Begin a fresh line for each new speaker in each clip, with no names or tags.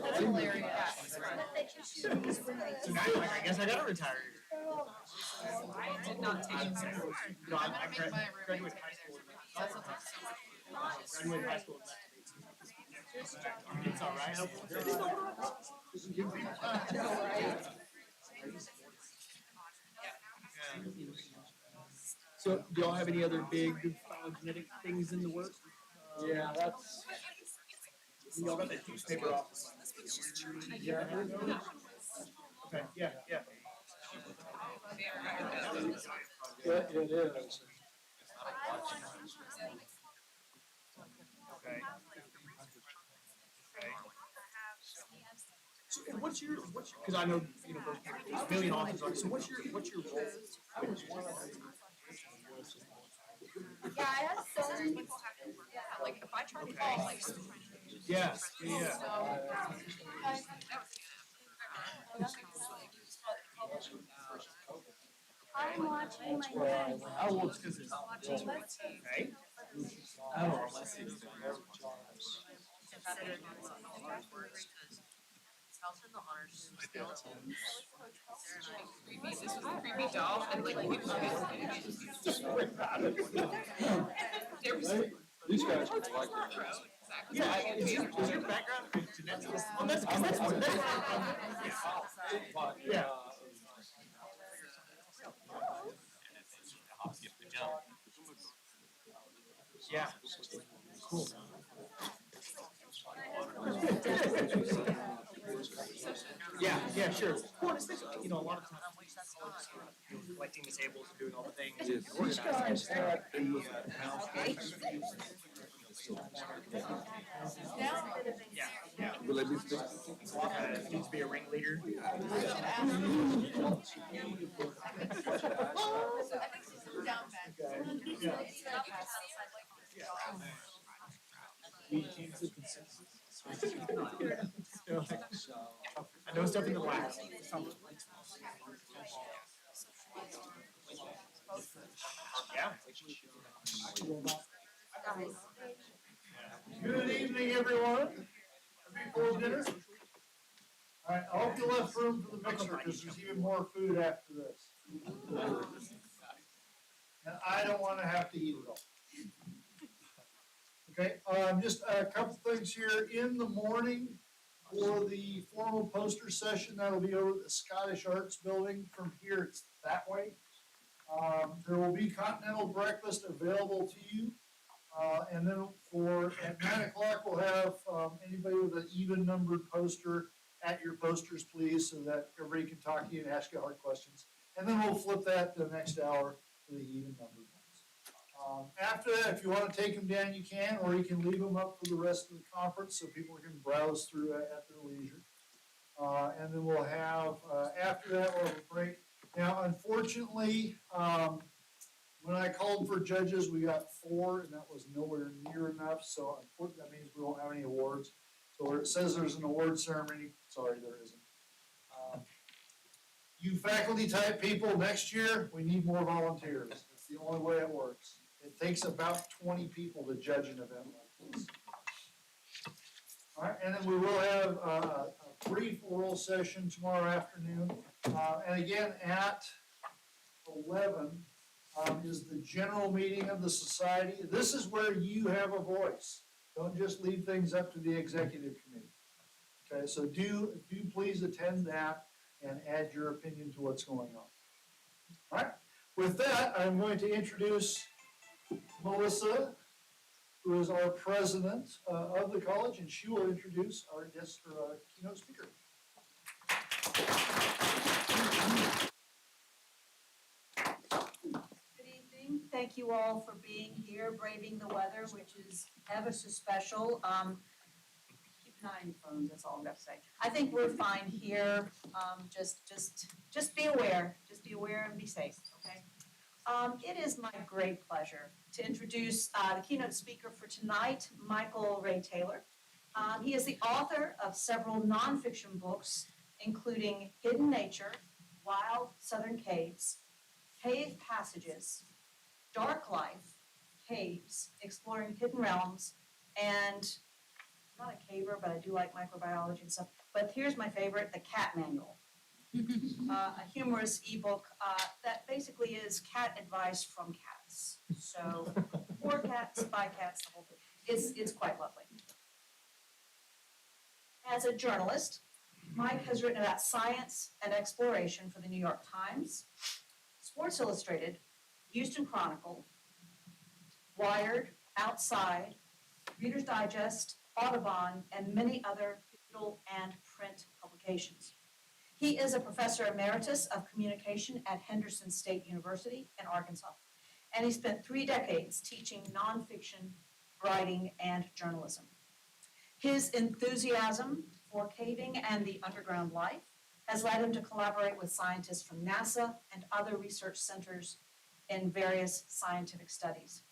That's hilarious.
So now you're like, I guess I gotta retire.
I did not take it seriously.
No,
I'm gonna make my
graduated high school.
That sounds like so much fun.
Graduated high school. It's all right. So, do y'all have any other big phylogenetic things in the works?
Yeah, that's.
Y'all got that newspaper office.
Yeah.
Okay, yeah.
It is.
Okay. So, and what's your, because I know, there's a million authors on it, so what's your role?
Yeah, I have so many people have to work. Yeah, like if I try to follow like.
Yeah.
I'm watching my
Well,
dad.
How old is this? Okay.
I don't know, unless it's the
Skeleton, the honors, skeleton.
This was a creepy doll and like people there was
These guys would like it.
exactly.
Yeah, is your background genetics? Well, that's yeah. Yeah. Cool. Yeah, sure. Well, especially, a lot of times, collecting the tables and doing all the things.
These guys had the,
Yeah.
will they be fixed?
Needs to be a ringleader. I know stuff in the wax. Yeah.
Good evening, everyone. Before dinner. All right, I hope you left room for the mixer because there's even more food after this. And I don't want to have to eat it all. Okay, just a couple things here. In the morning for the formal poster session, that'll be over at the Scottish Arts Building. From here, it's that way. There will be continental breakfast available to you. And then at 9 o'clock, we'll have anybody with an even numbered poster at your posters, please, so that everybody can talk to you and ask you hard questions. And then we'll flip that the next hour to the even numbered ones. After that, if you want to take them down, you can, or you can leave them up for the rest of the conference so people can browse through at their leisure. And then we'll have, after that, we'll have a break. Now, unfortunately, when I called for judges, we got 4, and that was nowhere near enough, so unfortunately, that means we won't have any awards. So where it says there's an award ceremony, sorry, there isn't. You faculty type people, next year, we need more volunteers. That's the only way it works. It takes about 20 people to judge an event like this. All right, and then we will have a brief oral session tomorrow afternoon. And again, at 11 is the general meeting of the society. This is where you have a voice. Don't just leave things up to the executive committee. Okay, so do please attend that and add your opinion to what's going on. All right, with that, I'm going to introduce Melissa, who is our president of the college, and she will introduce our guest, our keynote speaker.
Good evening. Thank you all for being here, braving the weather, which is ever so special. Keep an eye on your phones, that's all I'm gonna say. I think we're fine here. Just be aware. Just be aware and be safe, okay? It is my great pleasure to introduce the keynote speaker for tonight, Michael Ray Taylor. He is the author of several nonfiction books, including Hidden Nature, Wild Southern Caves, Cave Passages, Dark Life, Caves, Exploring Hidden Realms, and I'm not a caver, but I do like microbiology and stuff. But here's my favorite, the Cat Manual. A humorous ebook that basically is cat advice from cats. So, for cats, by cats, the whole thing. It's quite lovely. As a journalist, Mike has written about science and exploration for the New York Times, Sports Illustrated, Houston Chronicle, Wired, Outside, Reader's Digest, Audubon, and many other digital and print publications. He is a professor emeritus of communication at Henderson State University in Arkansas, and he spent 3 decades teaching nonfiction writing and journalism. His enthusiasm for caving and the underground life has led him to collaborate with scientists from NASA and other research centers in various scientific studies.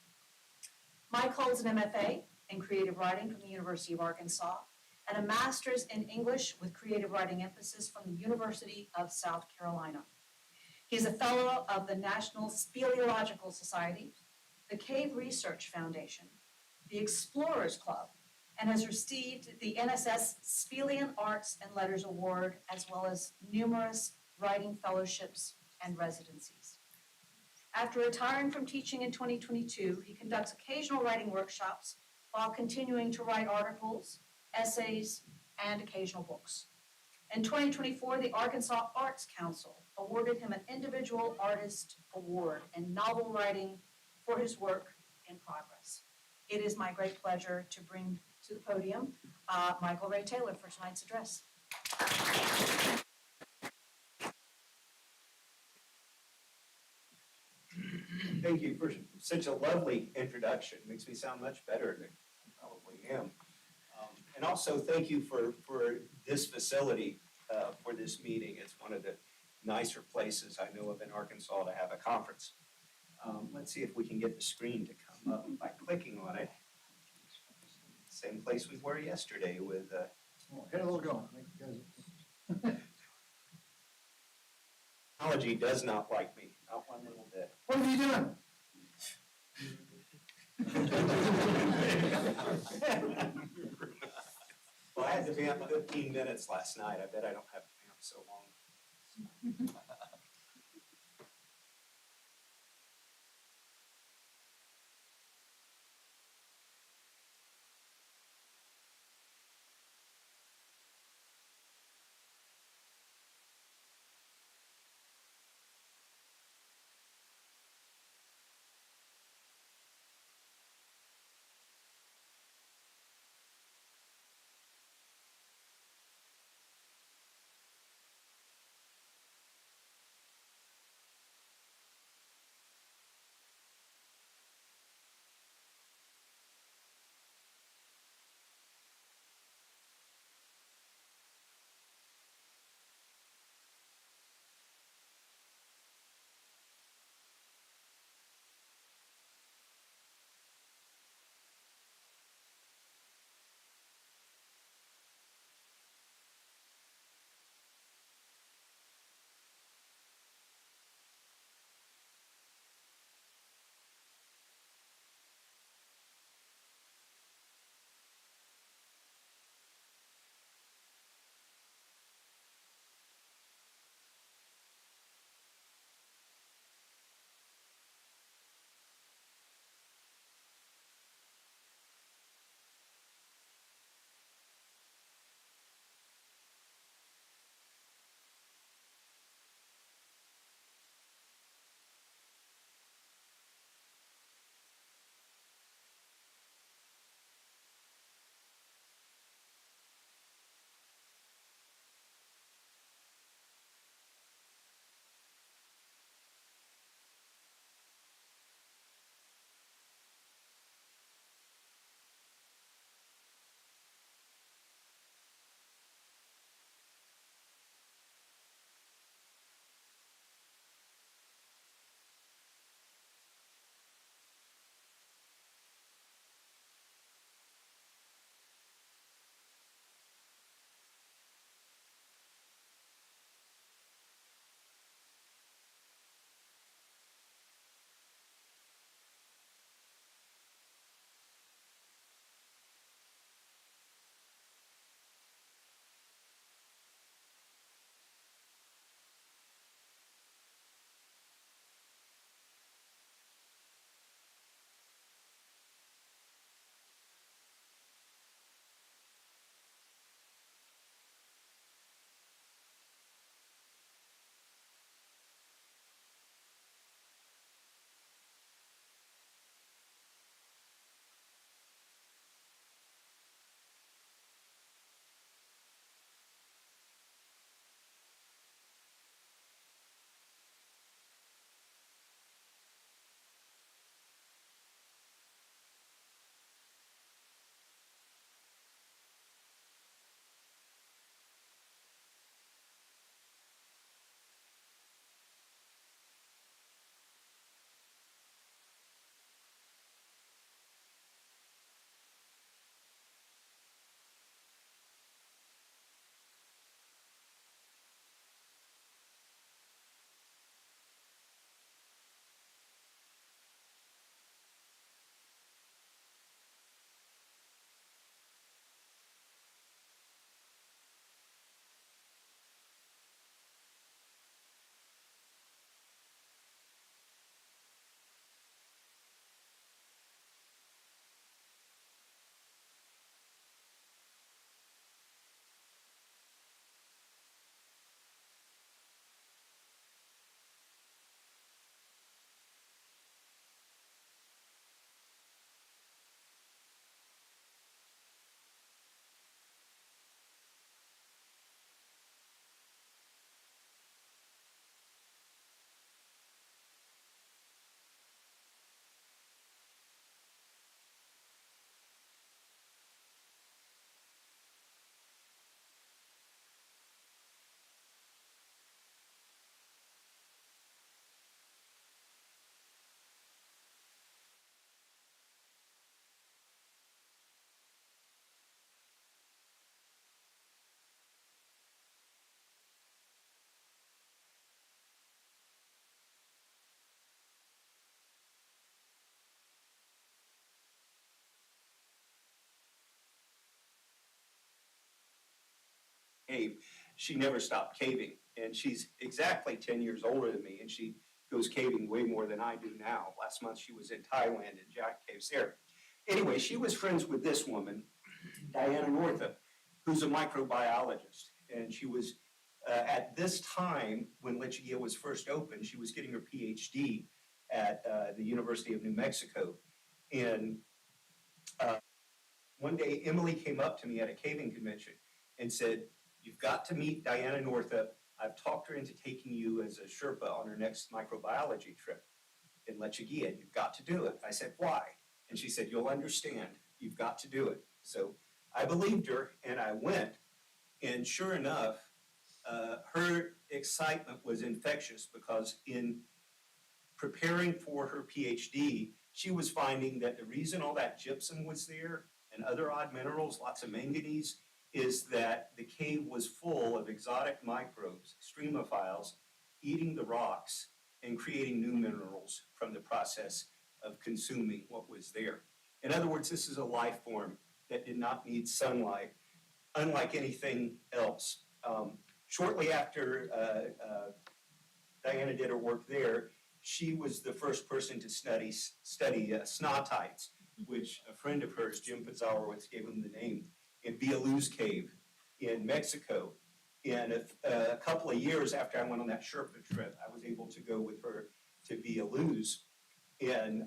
Mike holds an MFA in creative writing from the University of Arkansas and a master's in English with creative writing emphasis from the University of South Carolina. He is a fellow of the National Speleological Society, the Cave Research Foundation, the Explorers Club, and has received the NSS Spelean Arts and Letters Award, as well as numerous writing fellowships and residencies. After retiring from teaching in 2022, he conducts occasional writing workshops while continuing to write articles, essays, and occasional books. In 2024, the Arkansas Arts Council awarded him an Individual Artist Award in novel writing for his work in progress. It is my great pleasure to bring to the podium Michael Ray Taylor for tonight's address.
Thank you for such a lovely introduction. Makes me sound much better than I probably am. And also, thank you for this facility for this meeting. It's one of the nicer places I know of in Arkansas to have a conference. Let's see if we can get the screen to come up by clicking on it. Same place we were yesterday with
Hit a little going, make you guys.
technology does not like me, not one little bit.
What are you doing?
Well, I had to vamp 15 minutes last night. I bet I don't have to vamp so long. cave. She never stopped caving, and she's exactly 10 years older than me, and she goes caving way more than I do now. Last month she was in Thailand in Giant Caves there. Anyway, she was friends with this woman, Diana Northup, who's a microbiologist, and she was at this time when Lechuguilla was first opened, she was getting her PhD at the University of New Mexico. And one day, Emily came up to me at a caving convention and said, "You've got to meet Diana Northup. I've talked her into taking you as a Sherpa on her next microbiology trip in Lechuguilla. You've got to do it." I said, "Why?" And she said, "You'll understand. You've got to do it." So I believed her, and I went. And sure enough, her excitement was infectious, because in preparing for her PhD, she was finding that the reason all that gypsum was there and other odd minerals, lots of manganese, is that the cave was full of exotic microbes, extremophiles, eating the rocks and creating new minerals from the process of consuming what was there. In other words, this is a life form that did not need sunlight, unlike anything else. Shortly after Diana did her work there, she was the first person to study snottites, which a friend of hers, Jim Pizarowitz, gave him the name, in Villaluz Cave in Mexico. And a couple of years after I went on that Sherpa trip, I was able to go with her to Villaluz. And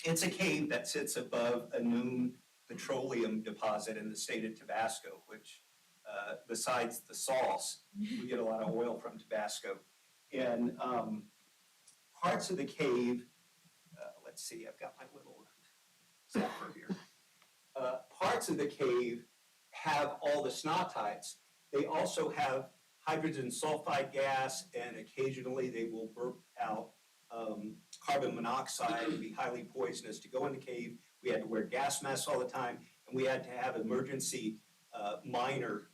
it's a cave that sits above a known petroleum deposit in the state of Tabasco, which besides the sauce, we get a lot of oil from Tabasco. And parts of the cave, let's see, I've got my little zapper here. Parts of the cave have all the snottites. They also have hydrogen sulfide gas, and occasionally they will burp out carbon monoxide and be highly poisonous. To go in the cave, we had to wear gas masks all the time, and we had to have emergency minor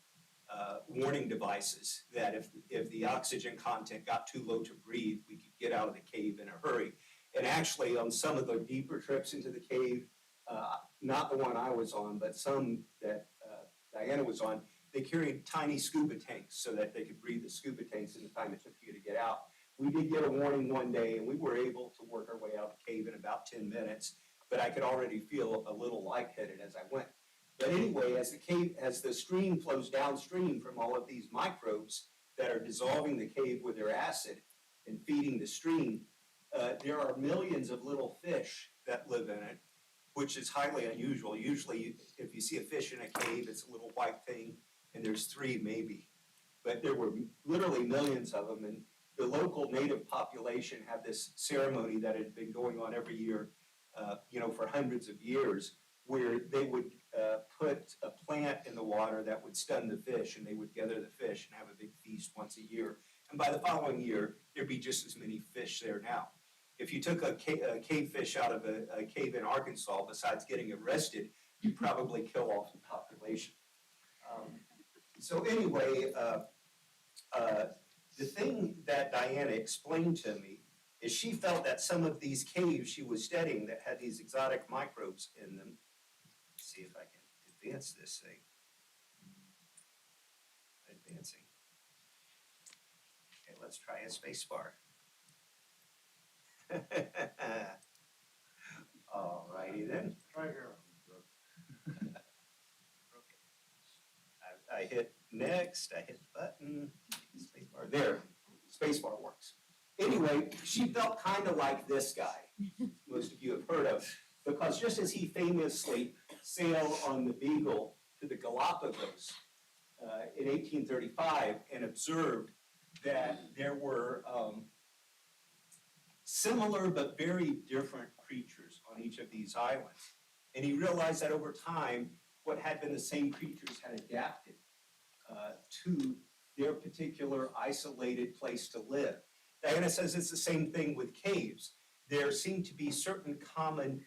warning devices that if the oxygen content got too low to breathe, we could get out of the cave in a hurry. And actually, on some of the deeper trips into the cave, not the one I was on, but some that Diana was on, they carried tiny scuba tanks so that they could breathe the scuba tanks in the time it took you to get out. We did get a warning one day, and we were able to work our way out of the cave in about 10 minutes, but I could already feel a little lightheaded as I went. But anyway, as the stream flows downstream from all of these microbes that are dissolving the cave with their acid and feeding the stream, there are millions of little fish that live in it, which is highly unusual. Usually, if you see a fish in a cave, it's a little white thing, and there's 3 maybe. But there were literally millions of them, and the local native population had this ceremony that had been going on every year, for hundreds of years, where they would put a plant in the water that would stun the fish, and they would gather the fish and have a big feast once a year. And by the following year, there'd be just as many fish there now. If you took a cave fish out of a cave in Arkansas, besides getting arrested, you'd probably kill off the population. So anyway, the thing that Diana explained to me is she felt that some of these caves she was studying that had these exotic microbes in them. Let's see if I can advance this thing. Advancing. Okay, let's try a space bar. All righty then.
Right here.
I hit next, I hit the button, space bar, there, space bar works. Anyway, she felt kind of like this guy, most of you have heard of, because just as he famously sailed on the Beagle to the Galapagos in 1835 and observed that there were similar but very different creatures on each of these islands. And he realized that over time, what had been the same creatures had adapted to their particular isolated place to live. Diana says it's the same thing with caves. There seem to be certain common,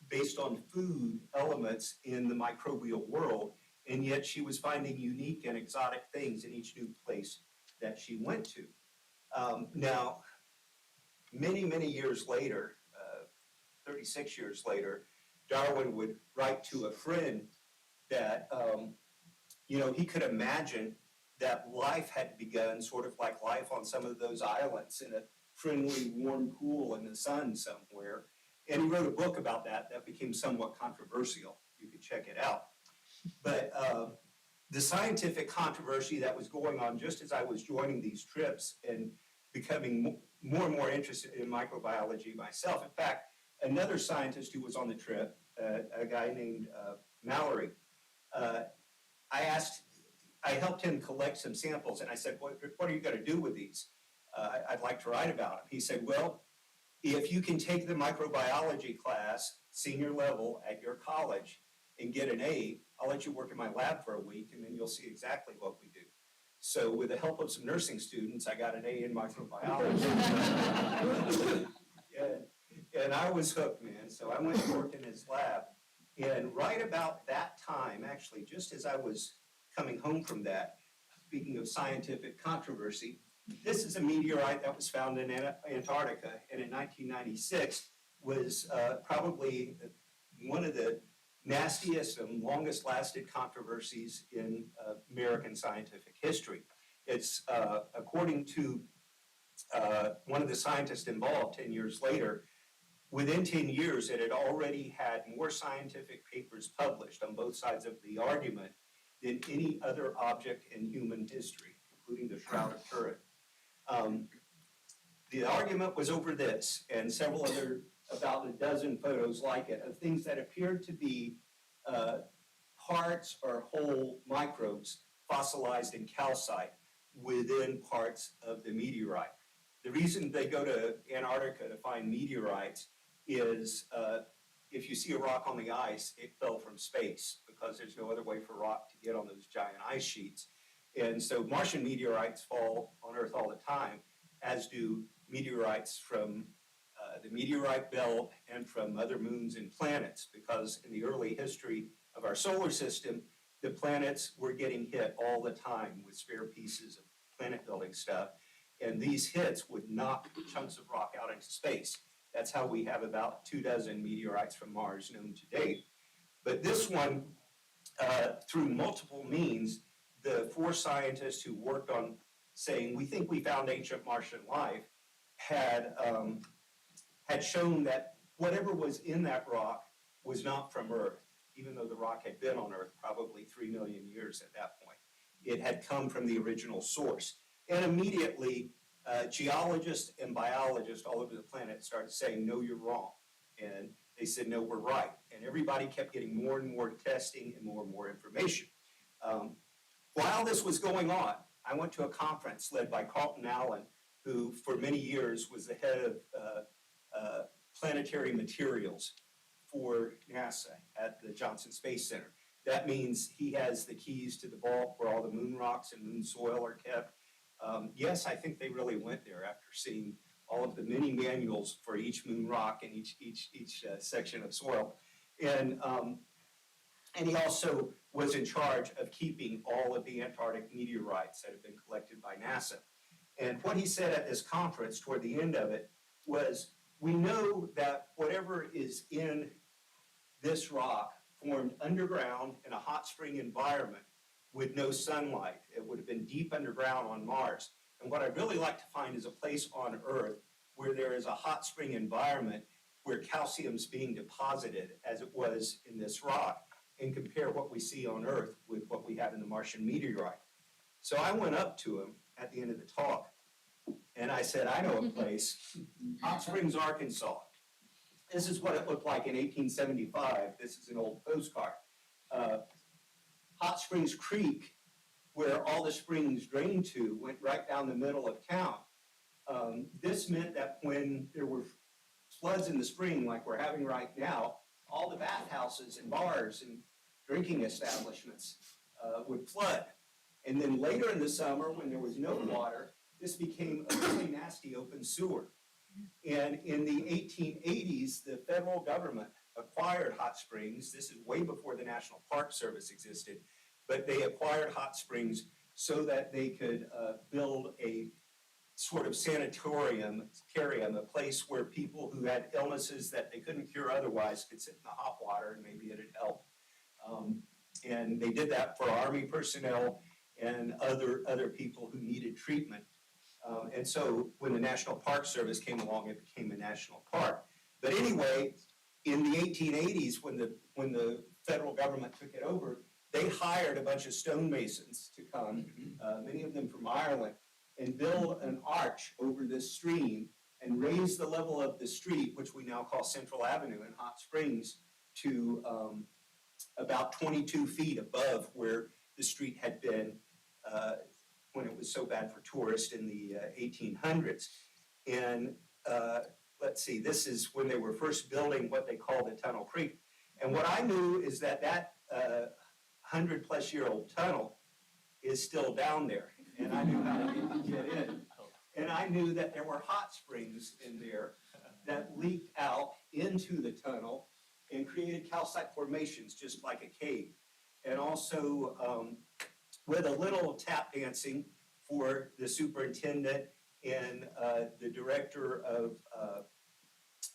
based on food, elements in the microbial world, and yet she was finding unique and exotic things in each new place that she went to. Now, many, many years later, 36 years later, Darwin would write to a friend that you know, he could imagine that life had begun sort of like life on some of those islands in a friendly, warm pool in the sun somewhere. And he wrote a book about that became somewhat controversial. You could check it out. But the scientific controversy that was going on just as I was joining these trips and becoming more and more interested in microbiology myself. In fact, another scientist who was on the trip, a guy named Mallory, I helped him collect some samples, and I said, what are you going to do with these? I'd like to write about them. He said, well, if you can take the microbiology class, senior level at your college, and get an A, I'll let you work in my lab for a week, and then you'll see exactly what we do. So with the help of some nursing students, I got an A in microbiology. And I was hooked, man. So I went and worked in his lab. And right about that time, actually, just as I was coming home from that, speaking of scientific controversy, this is a meteorite that was found in Antarctica, and in 1996 was probably one of the nastiest and longest lasted controversies in American scientific history. It's according to one of the scientists involved 10 years later, within 10 years it had already had more scientific papers published on both sides of the argument than any other object in human history, including the Shroud of Turin. The argument was over this and several other, about a dozen photos like it, of things that appeared to be parts or whole microbes fossilized in calcite within parts of the meteorite. The reason they go to Antarctica to find meteorites is if you see a rock on the ice, it fell from space because there's no other way for rock to get on those giant ice sheets. And so Martian meteorites fall on Earth all the time, as do meteorites from the meteorite belt and from other moons and planets, because in the early history of our solar system, the planets were getting hit all the time with spare pieces of planet building stuff. And these hits would knock chunks of rock out into space. That's how we have about 24 meteorites from Mars known to date. But this one, through multiple means, the 4 scientists who worked on saying, we think we found ancient Martian life, had shown that whatever was in that rock was not from Earth, even though the rock had been on Earth probably 3 million years at that point. It had come from the original source. And immediately, geologists and biologists all over the planet started saying, no, you're wrong. And they said, no, we're right. And everybody kept getting more and more testing and more information. While this was going on, I went to a conference led by Carlton Allen, who for many years was the head of planetary materials for NASA at the Johnson Space Center. That means he has the keys to the vault where all the moon rocks and moon soil are kept. Yes, I think they really went there after seeing all of the many manuals for each moon rock and each section of soil. And he also was in charge of keeping all of the Antarctic meteorites that have been collected by NASA. And what he said at this conference toward the end of it was, we know that whatever is in this rock formed underground in a hot spring environment with no sunlight. It would have been deep underground on Mars. And what I'd really like to find is a place on Earth where there is a hot spring environment where calcium's being deposited as it was in this rock, and compare what we see on Earth with what we have in the Martian meteorite. So I went up to him at the end of the talk, and I said, I know a place, Hot Springs, Arkansas. This is what it looked like in 1875. This is an old postcard. Hot Springs Creek, where all the springs drained to, went right down the middle of town. This meant that when there were floods in the spring, like we're having right now, all the bathhouses and bars and drinking establishments would flood. And then later in the summer, when there was no water, this became a really nasty open sewer. And in the 1880s, the federal government acquired Hot Springs. This is way before the National Park Service existed, but they acquired Hot Springs so that they could build a sort of sanatorium, a place where people who had illnesses that they couldn't cure otherwise could sit in the hot water and maybe it'd help. And they did that for Army personnel and other people who needed treatment. And so when the National Park Service came along, it became a national park. But anyway, in the 1880s, when the federal government took it over, they hired a bunch of stonemasons to come, many of them from Ireland, and build an arch over this stream and raise the level of the street, which we now call Central Avenue in Hot Springs, to about 22 feet above where the street had been when it was so bad for tourists in the 1800s. And let's see, this is when they were first building what they called the Tunnel Creek. And what I knew is that 100-plus-year-old tunnel is still down there, and I knew how to get in. And I knew that there were hot springs in there that leaked out into the tunnel and created calcite formations, just like a cave. And also with a little tap dancing for the superintendent and the director of,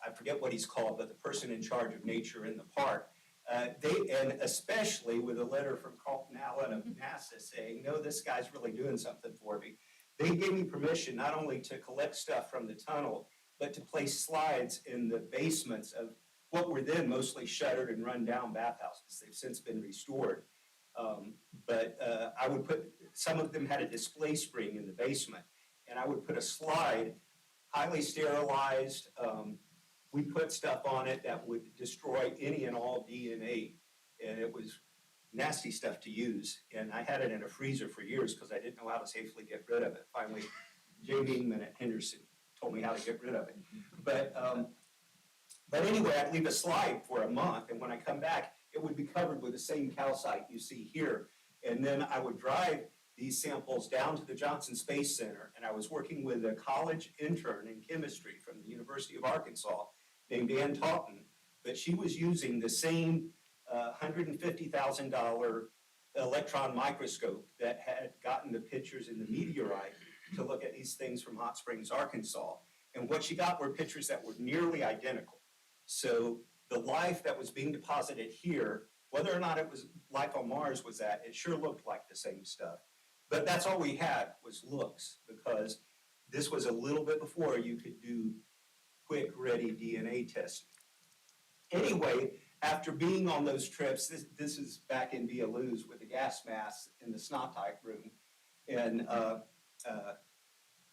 I forget what he's called, but the person in charge of nature in the park. And especially with a letter from Carlton Allen of NASA saying, no, this guy's really doing something for me. They gave me permission not only to collect stuff from the tunnel, but to place slides in the basements of what were then mostly shuttered and run down bathhouses. They've since been restored. But I would put, some of them had a display spring in the basement, and I would put a slide, highly sterilized. We put stuff on it that would destroy any and all DNA, and it was nasty stuff to use. And I had it in a freezer for years because I didn't know how to safely get rid of it. Finally, J.B. Ingman at Henderson told me how to get rid of it. But anyway, I'd leave a slide for a month, and when I come back, it would be covered with the same calcite you see here. And then I would drive these samples down to the Johnson Space Center, and I was working with a college intern in chemistry from the University of Arkansas named Ann Taunton, but she was using the same $150,000 electron microscope that had gotten the pictures in the meteorite to look at these things from Hot Springs, Arkansas. And what she got were pictures that were nearly identical. So the life that was being deposited here, whether or not it was life on Mars was that, it sure looked like the same stuff. But that's all we had was looks, because this was a little bit before you could do quick, ready DNA testing. Anyway, after being on those trips, this is back in Via Luz with the gas mask in the Snottype room. And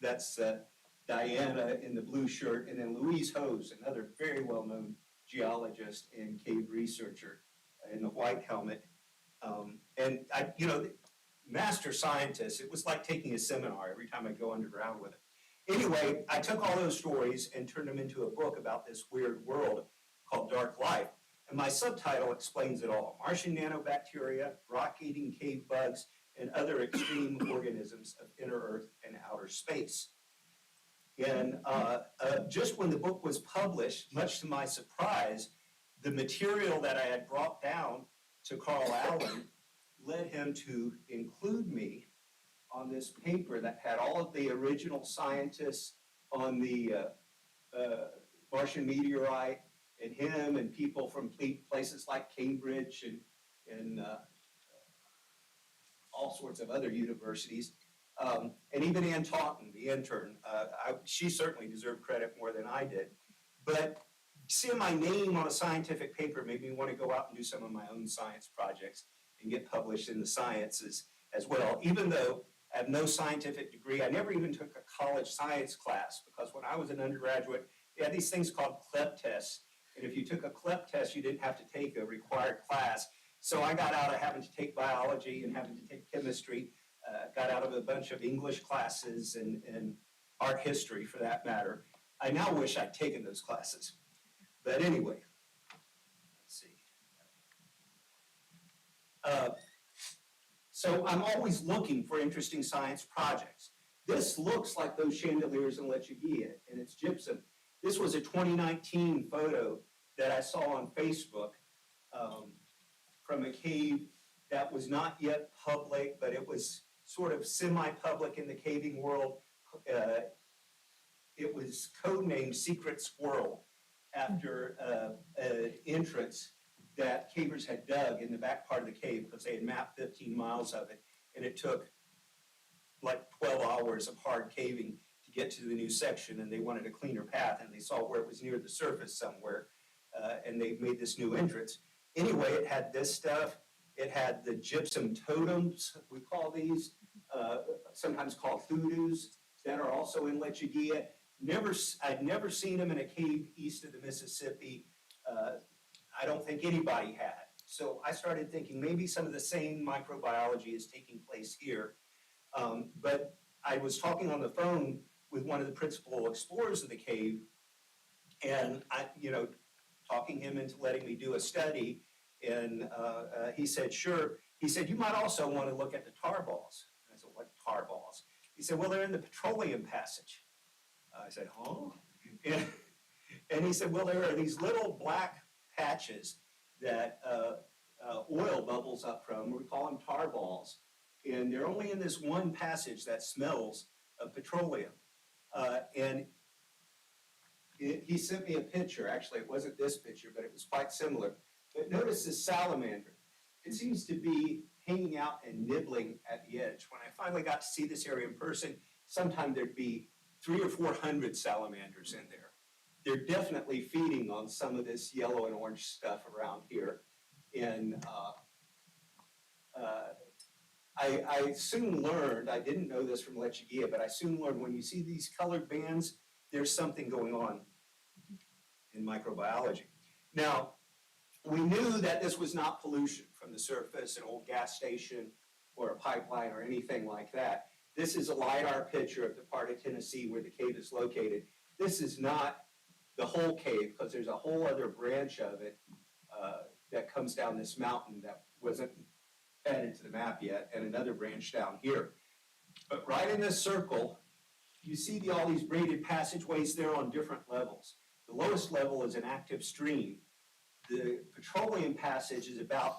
that's Diana in the blue shirt, and then Louise Hose, another very well-known geologist and cave researcher in the white helmet. And I, master scientist, it was like taking a seminar every time I go underground with it. Anyway, I took all those stories and turned them into a book about this weird world called Dark Life. And my subtitle explains it all: Martian nanobacteria, rock-eating cave bugs, and other extreme organisms of inner Earth and outer space. And just when the book was published, much to my surprise, the material that I had brought down to Carl Allen led him to include me on this paper that had all of the original scientists on the Martian meteorite, and him and people from places like Cambridge and all sorts of other universities. And even Ann Taunton, the intern, she certainly deserved credit more than I did. But seeing my name on a scientific paper made me want to go out and do some of my own science projects and get published in the sciences as well. Even though I have no scientific degree, I never even took a college science class, because when I was an undergraduate, they had these things called CLEP tests. And if you took a CLEP test, you didn't have to take a required class. So I got out of having to take biology and having to take chemistry, got out of a bunch of English classes and art history for that matter. I now wish I'd taken those classes. But anyway, let's see. So I'm always looking for interesting science projects. This looks like those chandeliers in Lechuguilla, and it's gypsum. This was a 2019 photo that I saw on Facebook from a cave that was not yet public, but it was sort of semi-public in the caving world. It was codenamed Secret Squirrel after an entrance that cavers had dug in the back part of the cave because they had mapped 15 miles of it. And it took like 12 hours of hard caving to get to the new section, and they wanted a cleaner path, and they saw where it was near the surface somewhere, and they made this new entrance. Anyway, it had this stuff. It had the gypsum totems, we call these, sometimes called hoodoos, that are also in Lechuguilla. I'd never seen them in a cave east of the Mississippi. I don't think anybody had. So I started thinking maybe some of the same microbiology is taking place here. But I was talking on the phone with one of the principal explorers of the cave, and talking him into letting me do a study, and he said, sure. He said, you might also want to look at the tar balls. And I said, what tar balls? He said, well, they're in the petroleum passage. I said, huh? And he said, well, there are these little black patches that oil bubbles up from. We call them tar balls. And they're only in this one passage that smells of petroleum. He sent me a picture. Actually, it wasn't this picture, but it was quite similar. But notice this salamander. It seems to be hanging out and nibbling at the edge. When I finally got to see this area in person, sometime there'd be 300 or 400 salamanders in there. They're definitely feeding on some of this yellow and orange stuff around here. And I soon learned, I didn't know this from Lechuguilla, but I soon learned when you see these colored bands, there's something going on in microbiology. Now, we knew that this was not pollution from the surface, an old gas station or a pipeline or anything like that. This is a LiDAR picture of the part of Tennessee where the cave is located. This is not the whole cave, because there's a whole other branch of it that comes down this mountain that wasn't added to the map yet, and another branch down here. But right in this circle, you see all these braided passageways there on different levels. The lowest level is an active stream. The petroleum passage is about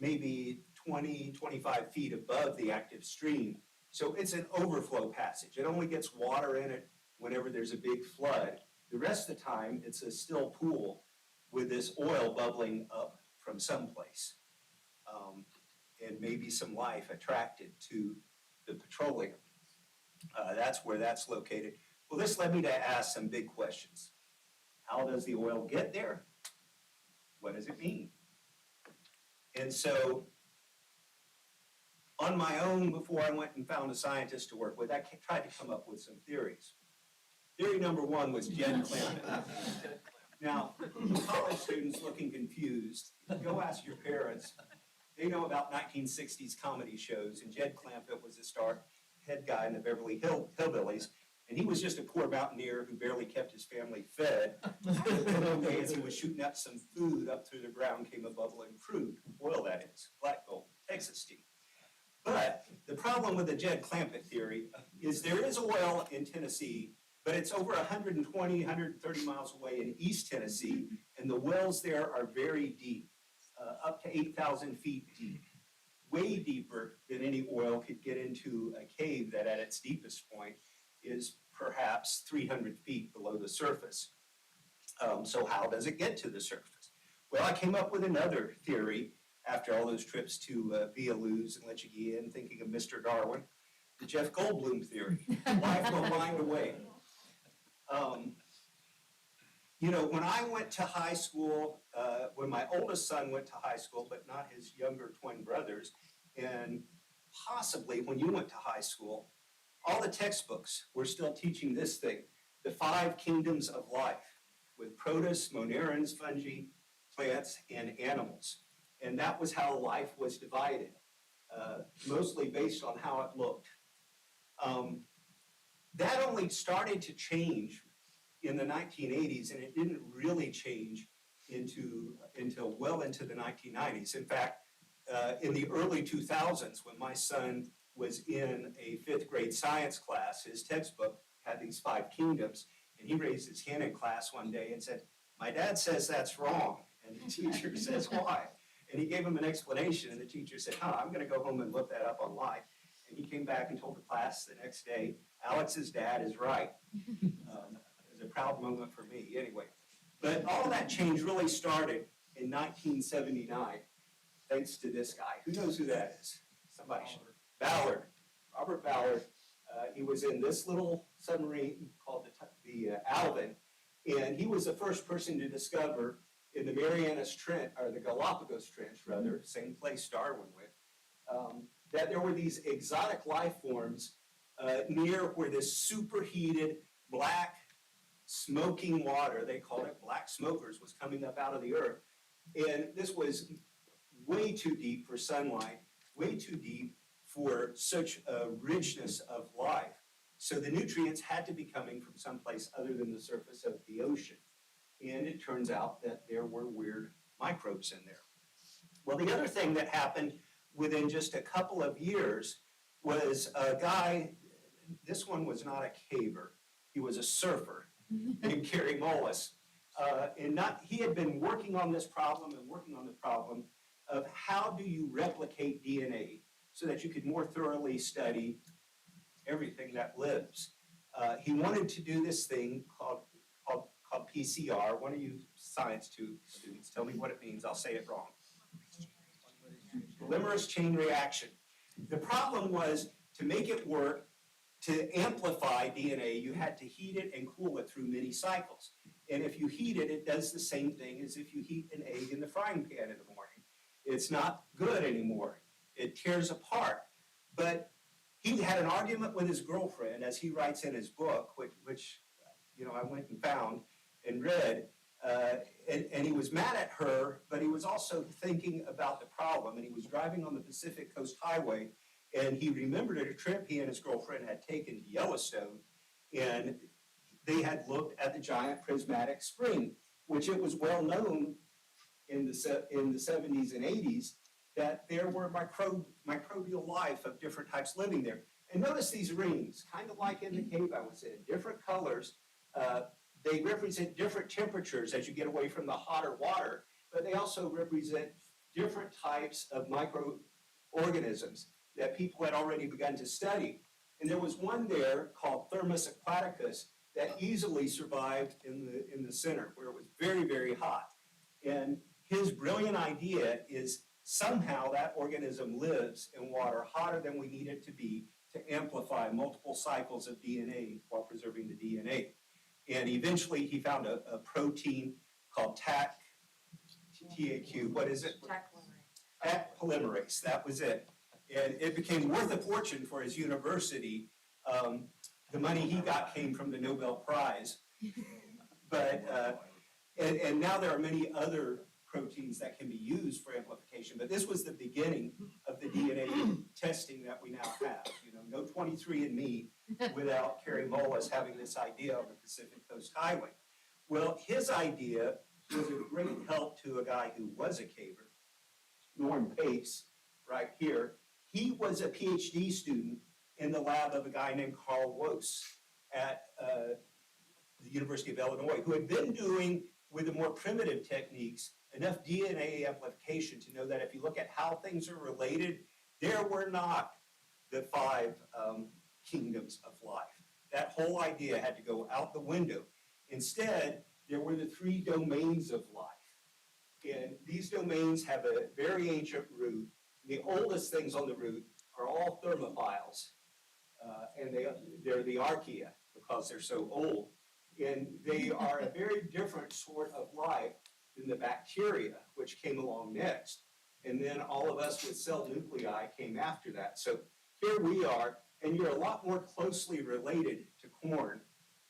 maybe 20, 25 feet above the active stream. So it's an overflow passage. It only gets water in it whenever there's a big flood. The rest of the time, it's a still pool with this oil bubbling up from someplace. And maybe some life attracted to the petroleum. That's where that's located. Well, this led me to ask some big questions. How does the oil get there? What does it mean? And so, on my own, before I went and found a scientist to work with, I tried to come up with some theories. Theory number one was Jed Clampett. Now, college students looking confused, go ask your parents. They know about 1960s comedy shows, and Jed Clampett was the star head guy in the Beverly Hillbillies, and he was just a poor mountaineer who barely kept his family fed. And one day, as he was shooting up some food, up through the ground came a bubbling crude, oil that is, black gold, Texas steam. But the problem with the Jed Clampett theory is there is oil in Tennessee, but it's over 120, 130 miles away in East Tennessee, and the wells there are very deep, up to 8,000 feet deep, way deeper than any oil could get into a cave that at its deepest point is perhaps 300 feet below the surface. So how does it get to the surface? Well, I came up with another theory after all those trips to Villaluz and Lechuguilla and thinking of Mr. Darwin, the Jeff Goldblum theory. Life will find a way. When I went to high school, when my oldest son went to high school, but not his younger twin brothers, and possibly when you went to high school, all the textbooks were still teaching this thing, the 5 kingdoms of life, with protists, monarans, fungi, plants, and animals. And that was how life was divided, mostly based on how it looked. That only started to change in the 1980s, and it didn't really change until well into the 1990s. In fact, in the early 2000s, when my son was in a 5th grade science class, his textbook had these 5 kingdoms, and he raised his hand in class one day and said, "My dad says that's wrong." And the teacher says, "Why?" And he gave him an explanation, and the teacher said, I'm going to go home and look that up online. And he came back and told the class the next day, Alex's dad is right. It was a proud moment for me, anyway. But all that change really started in 1979, thanks to this guy. Who knows who that is? Somebody should. Ballard, Robert Ballard. He was in this little submarine called the Alvin, and he was the first person to discover in the Marianas Trench, or the Galapagos Trench rather, same place Darwin went, that there were these exotic life forms near where this superheated black smoking water, they called it black smokers, was coming up out of the earth. And this was way too deep for sunlight, way too deep for such a richness of life. So the nutrients had to be coming from someplace other than the surface of the ocean. And it turns out that there were weird microbes in there. Well, the other thing that happened within just a couple of years was a guy, this one was not a caver, he was a surfer named Kerry Mullis. He had been working on this problem of how do you replicate DNA so that you could more thoroughly study everything that lives. He wanted to do this thing called PCR. One of you science students, tell me what it means, I'll say it wrong. Polymerase chain reaction. The problem was, to make it work, to amplify DNA, you had to heat it and cool it through many cycles. And if you heat it, it does the same thing as if you heat an egg in the frying pan in the morning. It's not good anymore. It tears apart. But he had an argument with his girlfriend, as he writes in his book, which I went and found and read, and he was mad at her, but he was also thinking about the problem, and he was driving on the Pacific Coast Highway, and he remembered a trip he and his girlfriend had taken to Yellowstone, and they had looked at the giant prismatic spring, which it was well known in the 70s and 80s that there were microbial life of different types living there. And notice these rings, kind of like in the cave I was in, different colors. They represent different temperatures as you get away from the hotter water, but they also represent different types of microorganisms that people had already begun to study. And there was one there called Thermus aquaticus that easily survived in the center where it was very, very hot. And his brilliant idea is somehow that organism lives in water hotter than we need it to be to amplify multiple cycles of DNA while preserving the DNA. And eventually he found a protein called TAQ, what is it? TAC polymerase, that was it. And it became worth a fortune for his university. The money he got came from the Nobel Prize. But, and now there are many other proteins that can be used for amplification, but this was the beginning of the DNA testing that we now have. No 23andMe without Kerry Mullis having this idea on the Pacific Coast Highway. Well, his idea was a great help to a guy who was a caver, Norm Pace, right here. He was a PhD student in the lab of a guy named Carl Woese at the University of Illinois, who had been doing, with the more primitive techniques, enough DNA amplification to know that if you look at how things are related, there were not the 5 kingdoms of life. That whole idea had to go out the window. Instead, there were the 3 domains of life. And these domains have a very ancient root. The oldest things on the root are all thermophiles. And they're the archaea because they're so old. And they are a very different sort of life than the bacteria, which came along next. And then all of us with cell nuclei came after that. So here we are, and you're a lot more closely related to corn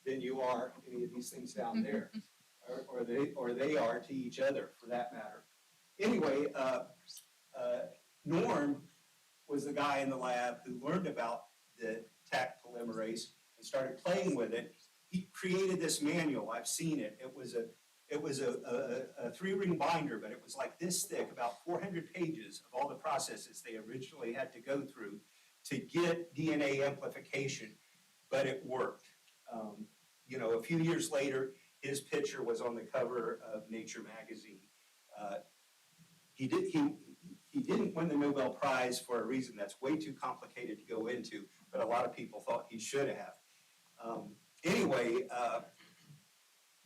than you are any of these things down there, or they are to each other, for that matter. Anyway, Norm was the guy in the lab who learned about the TAC polymerase and started playing with it. He created this manual. I've seen it. It was a 3-ring binder, but it was like this thick, about 400 pages of all the processes they originally had to go through to get DNA amplification, but it worked. A few years later, his picture was on the cover of Nature magazine. He didn't win the Nobel Prize for a reason that's way too complicated to go into, but a lot of people thought he should have.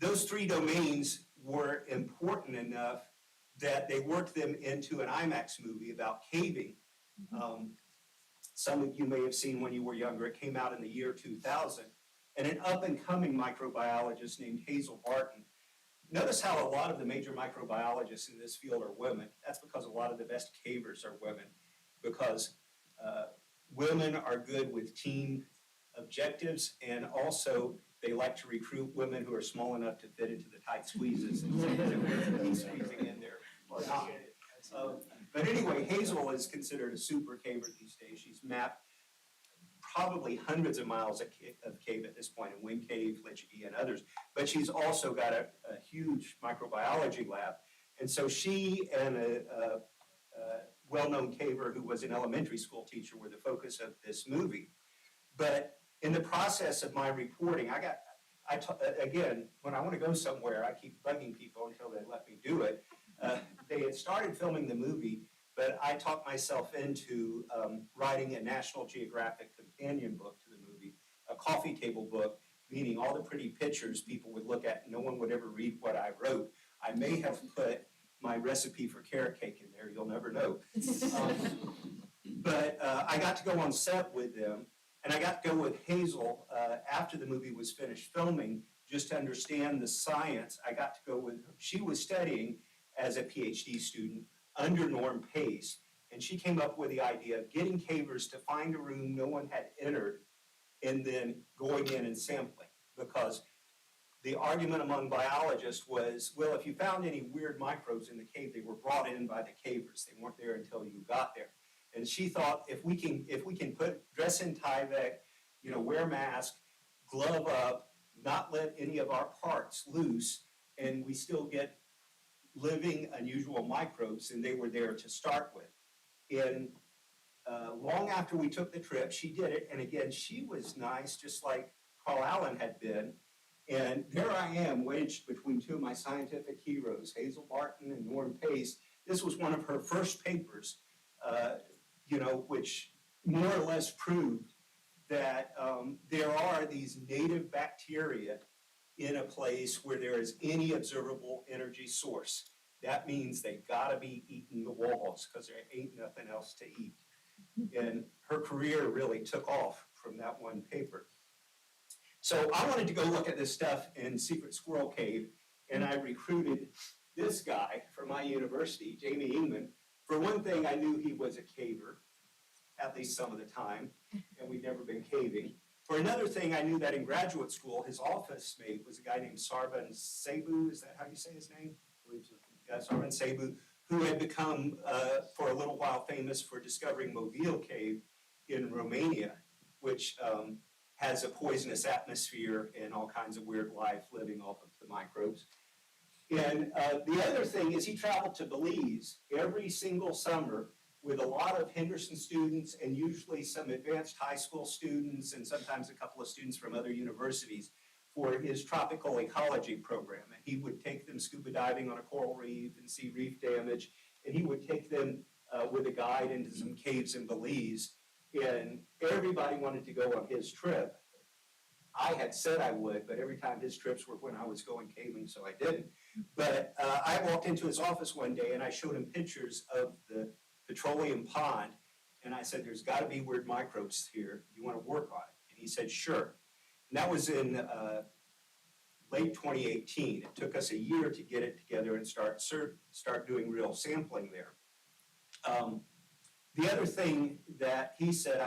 Those 3 domains were important enough that they worked them into an IMAX movie about caving. Some of you may have seen when you were younger, it came out in the year 2000. And an up-and-coming microbiologist named Hazel Barton. Notice how a lot of the major microbiologists in this field are women. That's because a lot of the best cavers are women, because women are good with team objectives, and also they like to recruit women who are small enough to fit into the tight squeezes and say that he's squeezing in there or not. But anyway, Hazel is considered a super caver these days. She's mapped probably hundreds of miles of cave at this point, in Wing Cave, Lechuguilla, and others. But she's also got a huge microbiology lab. And so she and a well-known caver who was an elementary school teacher were the focus of this movie. But in the process of my reporting, again, when I want to go somewhere, I keep bugging people until they let me do it. They had started filming the movie, but I talked myself into writing a National Geographic companion book to the movie, a coffee table book, meaning all the pretty pictures people would look at, and no one would ever read what I wrote. I may have put my recipe for carrot cake in there, you'll never know. But I got to go on set with them, and I got to go with Hazel after the movie was finished filming, just to understand the science. I got to go with her. She was studying as a PhD student under Norm Pace, and she came up with the idea of getting cavers to find a room no one had entered and then going in and sampling, because the argument among biologists was, well, if you found any weird microbes in the cave, they were brought in by the cavers. They weren't there until you got there. And she thought, if we can dress in Tyvek, wear mask, glove up, not let any of our parts loose, and we still get living, unusual microbes, and they were there to start with. And long after we took the trip, she did it, and again, she was nice, just like Carl Allen had been. And there I am, wedged between two of my scientific heroes, Hazel Barton and Norm Pace. This was one of her first papers, which more or less proved that there are these native bacteria in a place where there is any observable energy source. That means they gotta be eating the walls because there ain't nothing else to eat. And her career really took off from that one paper. So I wanted to go look at this stuff in Secret Squirrel Cave, and I recruited this guy from my university, Jamie Ingman. For one thing, I knew he was a caver, at least some of the time, and we'd never been caving. For another thing, I knew that in graduate school, his office mate was a guy named Sarvan Sabu. Is that how you say his name? Yeah, Sarvan Sabu, who had become, for a little while, famous for discovering Mobile Cave in Romania, which has a poisonous atmosphere and all kinds of weird life living off of the microbes. And the other thing is he traveled to Belize every single summer with a lot of Henderson students and usually some advanced high school students and sometimes a couple of students from other universities for his tropical ecology program. And he would take them scuba diving on a coral reef and see reef damage, and he would take them with a guide into some caves in Belize, and everybody wanted to go on his trip. I had said I would, but every time his trips were when I was going caving, so I didn't. But I walked into his office one day and I showed him pictures of the petroleum pond, and I said, there's gotta be weird microbes here. You wanna work on it? And he said, sure. And that was in late 2018. It took us a year to get it together and start doing real sampling there. The other thing that he said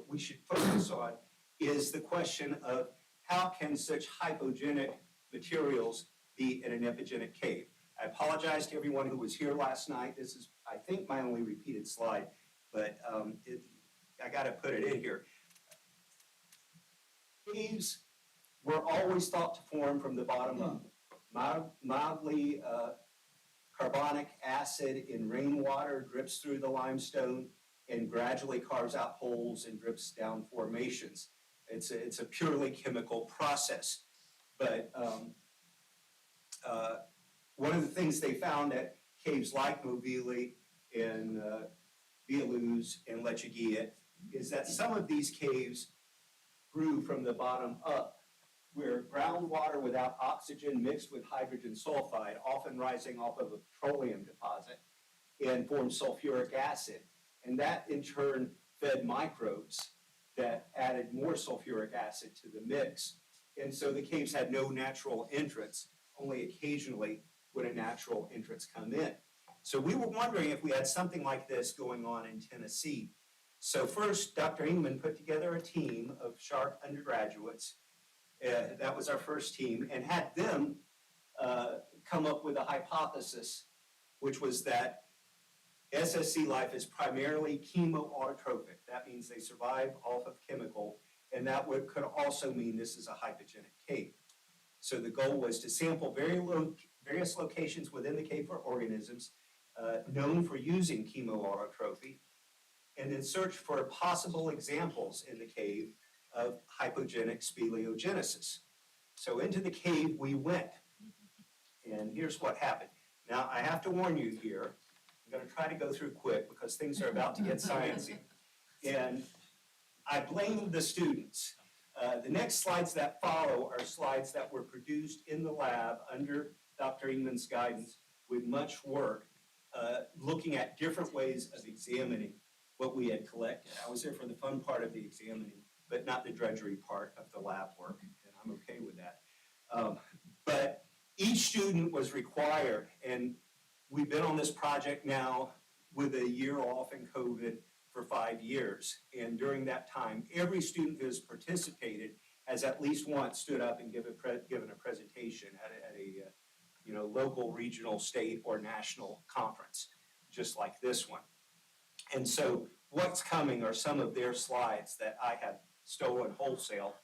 we should focus on is the question of how can such hypogenic materials be in an epigenic cave. I apologize to everyone who was here last night. This is, I think, my only repeated slide, but I gotta put it in here. Caves were always thought to form from the bottom up. Mildly carbonic acid in rainwater drips through the limestone and gradually carves out holes and drips down formations. It's a purely chemical process. But one of the things they found at caves like Mobile and Villaluz and Lechuguilla is that some of these caves grew from the bottom up, where groundwater without oxygen mixed with hydrogen sulfide, often rising off of a petroleum deposit, and formed sulfuric acid. And that in turn fed microbes that added more sulfuric acid to the mix. And so the caves had no natural entrance, only occasionally would a natural entrance come in. So we were wondering if we had something like this going on in Tennessee. So first, Dr. Ingman put together a team of sharp undergraduates. That was our first team, and had them come up with a hypothesis, which was that SSC life is primarily chemoautotrophic. That means they survive off of chemical, and that could also mean this is a hypogenic cave. So the goal was to sample various locations within the cave for organisms known for using chemoautotrophy, and then search for possible examples in the cave of hypogenic speleogenesis. So into the cave we went, and here's what happened. Now, I have to warn you here, I'm gonna try to go through quick because things are about to get sciencey. And I blame the students. The next slides that follow are slides that were produced in the lab under Dr. Ingman's guidance with much work, looking at different ways of examining what we had collected. I was there for the fun part of the examining, but not the drudgery part of the lab work, and I'm okay with that. But each student was required, and we've been on this project now with a year off in COVID for 5 years. And during that time, every student who has participated has at least once stood up and given a presentation at a local, regional, state, or national conference, just like this one. And so what's coming are some of their slides that I have stolen wholesale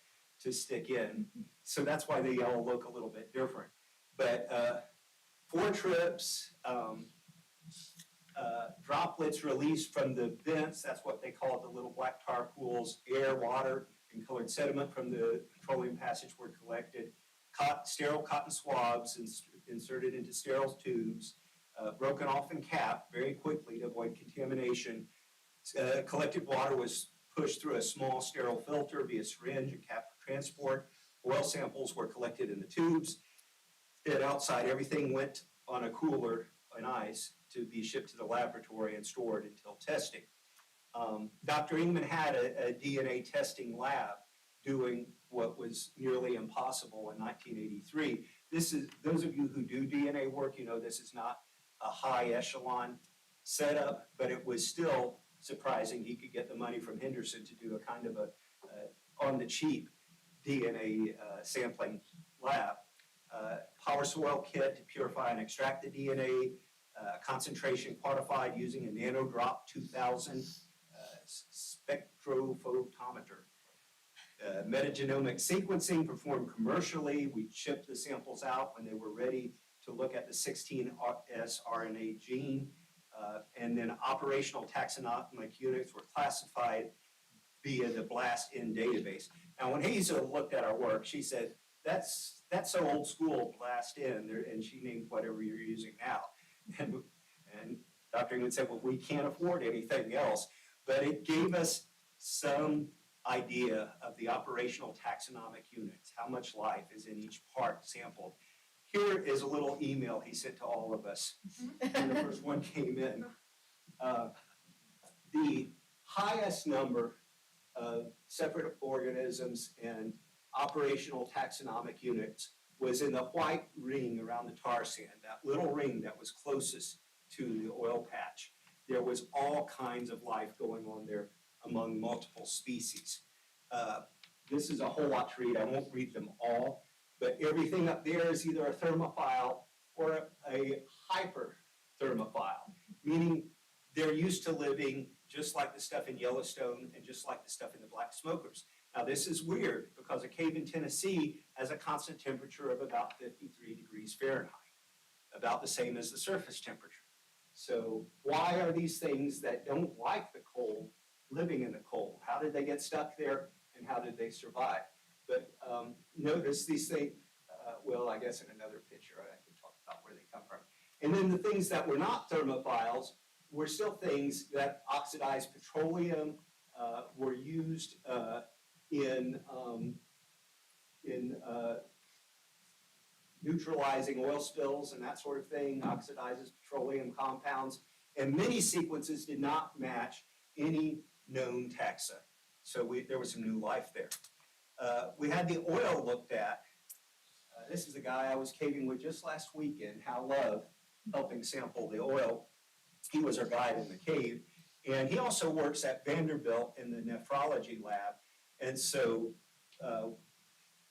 to stick in. So that's why they all look a little bit different. But 4 trips, droplets released from the vents, that's what they call it, the little black tar pools, air, water, and colored sediment from the petroleum passage were collected, sterile cotton swabs inserted into sterile tubes, broken off and capped very quickly to avoid contamination. Collected water was pushed through a small sterile filter via syringe and capped for transport. Oil samples were collected in the tubes. And outside, everything went on a cooler and ice to be shipped to the laboratory and stored until testing. Dr. Ingman had a DNA testing lab doing what was nearly impossible in 1983. Those of you who do DNA work, you know this is not a high echelon setup, but it was still surprising he could get the money from Henderson to do a kind of on the cheap DNA sampling lab. Power soil kit to purify and extract the DNA, concentration quantified using a NanoDrop 2000 spectrophotometer. Metagenomic sequencing performed commercially. We shipped the samples out when they were ready to look at the 16S RNA gene. And then operational taxonomic units were classified via the BLAST-in database. Now, when Hazel looked at our work, she said, that's so old school, BLAST-in, and she named whatever you're using now. And Dr. Ingman said, well, we can't afford anything else. But it gave us some idea of the operational taxonomic units, how much life is in each part sampled. Here is a little email he sent to all of us when the first one came in. The highest number of separate organisms and operational taxonomic units was in the white ring around the tar sand, that little ring that was closest to the oil patch. There was all kinds of life going on there among multiple species. This is a whole lot to read. I won't read them all, but everything up there is either a thermophile or a hyperthermophile, meaning they're used to living just like the stuff in Yellowstone and just like the stuff in the Black Smokers. Now, this is weird because a cave in Tennessee has a constant temperature of about 53 degrees Fahrenheit, about the same as the surface temperature. So why are these things that don't like the cold living in the cold? How did they get stuck there and how did they survive? But notice these things, well, I guess in another picture I can talk about where they come from. And then the things that were not thermophiles were still things that oxidized petroleum, were used in neutralizing oil spills and that sort of thing, oxidizes petroleum compounds, and many sequences did not match any known taxa. So there was some new life there. We had the oil looked at. This is a guy I was caving with just last weekend, Hal Love, helping sample the oil. He was our guide in the cave. And he also works at Vanderbilt in the nephrology lab. And so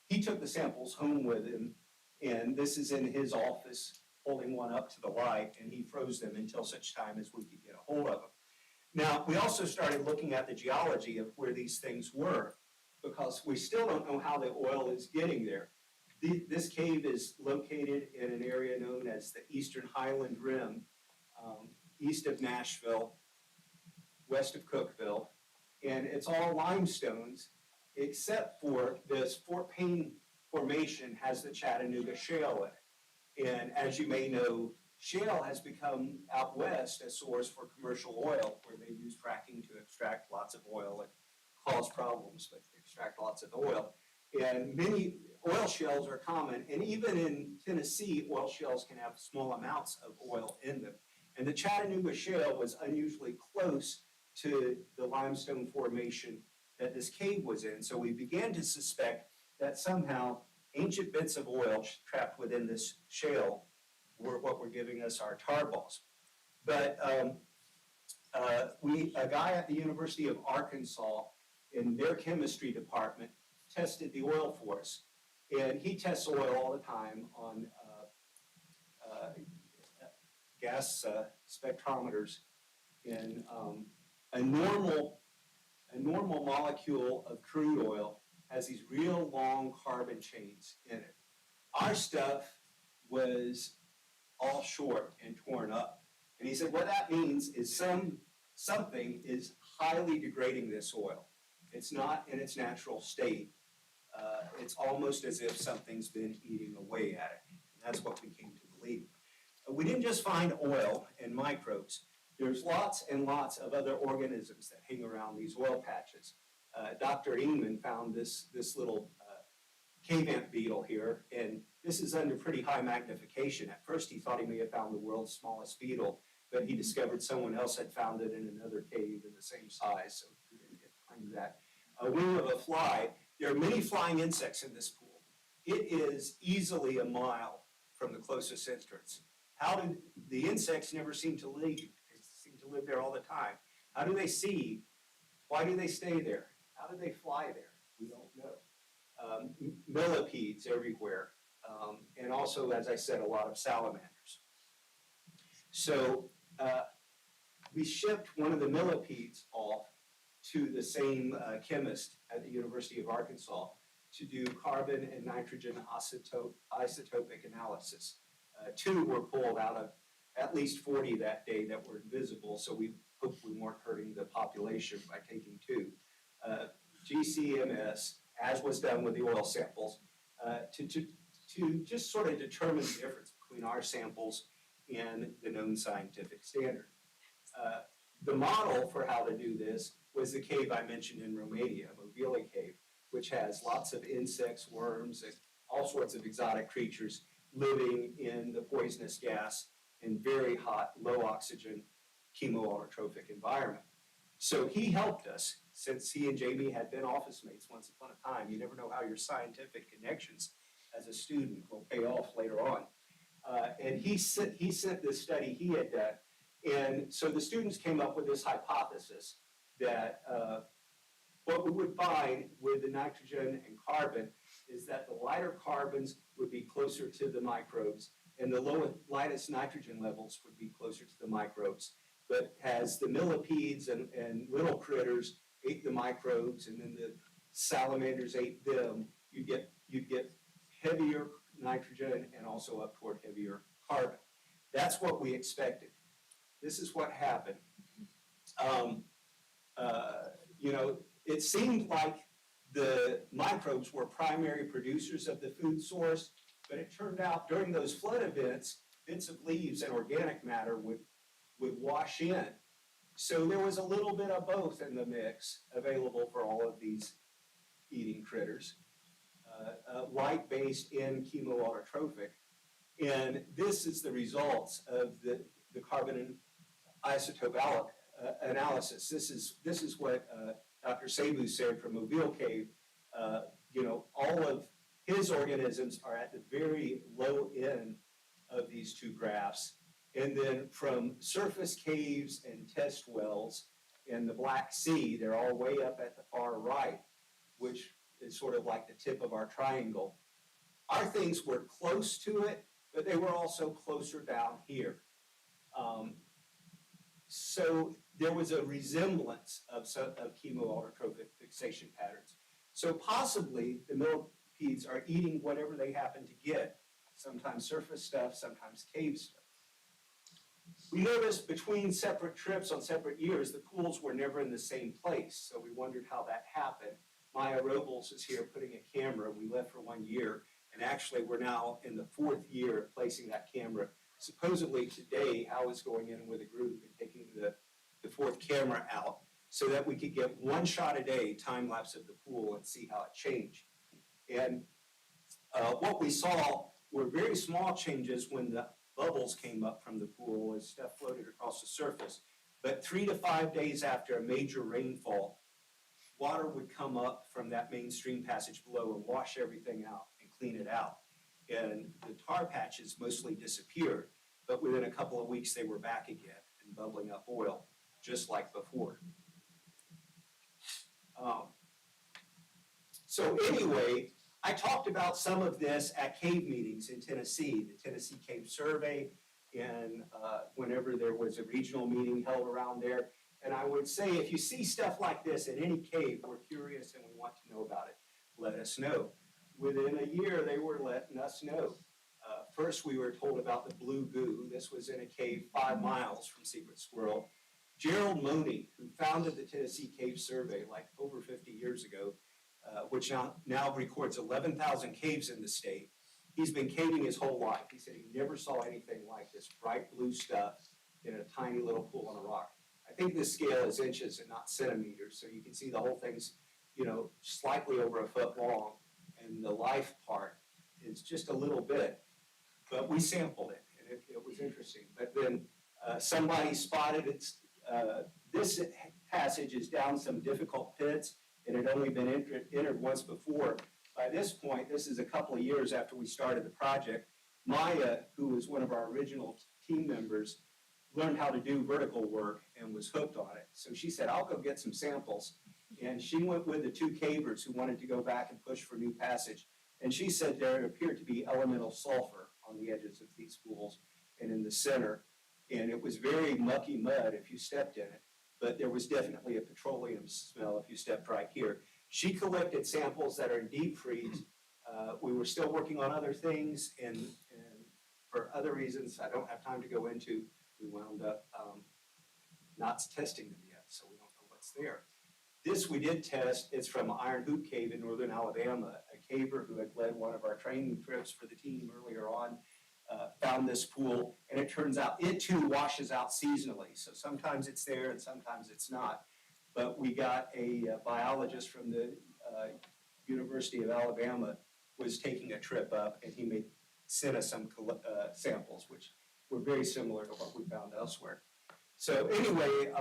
he took the samples home with him. And this is in his office, holding one up to the light, and he froze them until such time as we could get a hold of them. Now, we also started looking at the geology of where these things were, because we still don't know how the oil is getting there. This cave is located in an area known as the Eastern Highland Rim, east of Nashville, west of Cookeville, and it's all limestones, except for this Fort Payne Formation has the Chattanooga Shale in it. And as you may know, shale has become out west a source for commercial oil, where they use fracking to extract lots of oil and cause problems, but extract lots of oil. And many oil shales are common, and even in Tennessee, oil shales can have small amounts of oil in them. And the Chattanooga Shale was unusually close to the limestone formation that this cave was in. So we began to suspect that somehow ancient bits of oil trapped within this shale were what were giving us our tar balls. But a guy at the University of Arkansas in their chemistry department tested the oil for us. And he tests oil all the time on gas spectrometers. And a normal molecule of crude oil has these real long carbon chains in it. Our stuff was all short and torn up. And he said, what that means is something is highly degrading this oil. It's not in its natural state. It's almost as if something's been eating away at it. And that's what we came to believe. We didn't just find oil and microbes. There's lots and lots of other organisms that hang around these oil patches. Dr. Ingman found this little cave ant beetle here, and this is under pretty high magnification. At first he thought he may have found the world's smallest beetle, but he discovered someone else had found it in another cave in the same size, so we didn't get behind that. A wing of a fly. There are many flying insects in this pool. It is easily a mile from the closest entrance. How did the insects never seem to leave? They seem to live there all the time. How do they seed? Why do they stay there? How do they fly there? We don't know. Millipedes everywhere, and also, as I said, a lot of salamanders. So we shipped one of the millipedes off to the same chemist at the University of Arkansas to do carbon and nitrogen isotopic analysis. 2 were pulled out of at least 40 that day that were invisible, so we hoped we weren't hurting the population by taking 2. GCMS, as was done with the oil samples, to just sort of determine the difference between our samples and the known scientific standard. The model for how to do this was the cave I mentioned in Romania, Movila Cave, which has lots of insects, worms, and all sorts of exotic creatures living in the poisonous gas in very hot, low oxygen, chemoautotrophic environment. So he helped us, since he and Jamie had been office mates once upon a time. You never know how your scientific connections as a student will pay off later on. And he sent this study he had done. And so the students came up with this hypothesis that what we would find with the nitrogen and carbon is that the lighter carbons would be closer to the microbes, and the lightest nitrogen levels would be closer to the microbes. But as the millipedes and little critters ate the microbes, and then the salamanders ate them, you'd get heavier nitrogen and also up toward heavier carbon. That's what we expected. This is what happened. It seemed like the microbes were primary producers of the food source, but it turned out during those flood events, bits of leaves and organic matter would wash in. So there was a little bit of both in the mix available for all of these eating critters. light-based and chemoautotrophic. And this is the results of the carbon isotope analysis. This is what Dr. Sabu said from Mobile Cave. All of his organisms are at the very low end of these two graphs. And then from surface caves and test wells in the Black Sea, they're all way up at the far right, which is sort of like the tip of our triangle. Our things were close to it, but they were also closer down here. So there was a resemblance of chemoautotrophic fixation patterns. So possibly the millipedes are eating whatever they happen to get, sometimes surface stuff, sometimes cave stuff. We noticed between separate trips on separate years, the pools were never in the same place, so we wondered how that happened. Maya Robles is here putting a camera. We left for 1 year, and actually we're now in the 4th year of placing that camera. Supposedly today, Al is going in with a group and taking the 4th camera out so that we could get 1 shot a day, time lapse of the pool, and see how it changed. And what we saw were very small changes when the bubbles came up from the pool as stuff floated across the surface. But 3 to 5 days after a major rainfall, water would come up from that main stream passage below and wash everything out and clean it out. And the tar patches mostly disappeared, but within a couple of weeks they were back again and bubbling up oil, just like before. So anyway, I talked about some of this at cave meetings in Tennessee, the Tennessee Cave Survey, and whenever there was a regional meeting held around there. And I would say, if you see stuff like this in any cave, we're curious and we want to know about it. Let us know. Within a year, they were letting us know. First, we were told about the blue goo. This was in a cave 5 miles from Secret Squirrel. Gerald Money, who founded the Tennessee Cave Survey like over 50 years ago, which now records 11,000 caves in the state. He's been caving his whole life. He said he never saw anything like this bright blue stuff in a tiny little pool on a rock. I think this scale is inches and not centimeters, so you can see the whole thing's, slightly over a foot long, and the life part is just a little bit. But we sampled it, and it was interesting. But then somebody spotted it. This passage is down some difficult pits. It had only been entered once before. By this point, this is a couple of years after we started the project, Maya, who was one of our original team members, learned how to do vertical work and was hooked on it. So she said, I'll go get some samples. And she went with the 2 cavers who wanted to go back and push for new passage. And she said there appeared to be elemental sulfur on the edges of these pools and in the center. And it was very mucky mud if you stepped in it. But there was definitely a petroleum smell if you stepped right here. She collected samples that are in deep freeze. We were still working on other things, and for other reasons I don't have time to go into, we wound up not testing them yet, so we don't know what's there. This we did test. It's from Iron Hoop Cave in northern Alabama. A caver who had led one of our training trips for the team earlier on found this pool, and it turns out it too washes out seasonally. So sometimes it's there and sometimes it's not. But we got a biologist from the University of Alabama was taking a trip up, and he sent us some samples, which were very similar to what we found elsewhere. So anyway,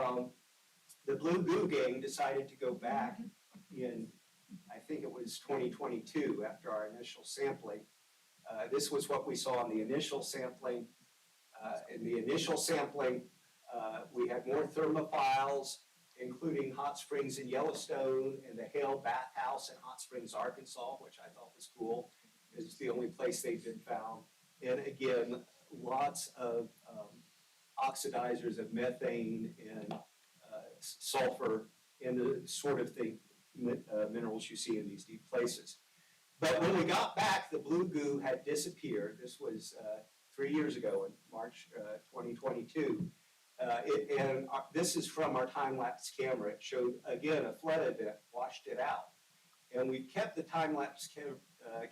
the Blue Goo Gang decided to go back in, I think it was 2022, after our initial sampling. This was what we saw in the initial sampling. We had more thermophiles, including Hot Springs in Yellowstone and the Hale Bathhouse in Hot Springs, Arkansas, which I thought was cool. It's the only place they've been found. And again, lots of oxidizers of methane and sulfur and the sort of thing, minerals you see in these deep places. But when we got back, the blue goo had disappeared. This was 3 years ago in March 2022. This is from our time-lapse camera. It showed, again, a flood event, washed it out. And we kept the time-lapse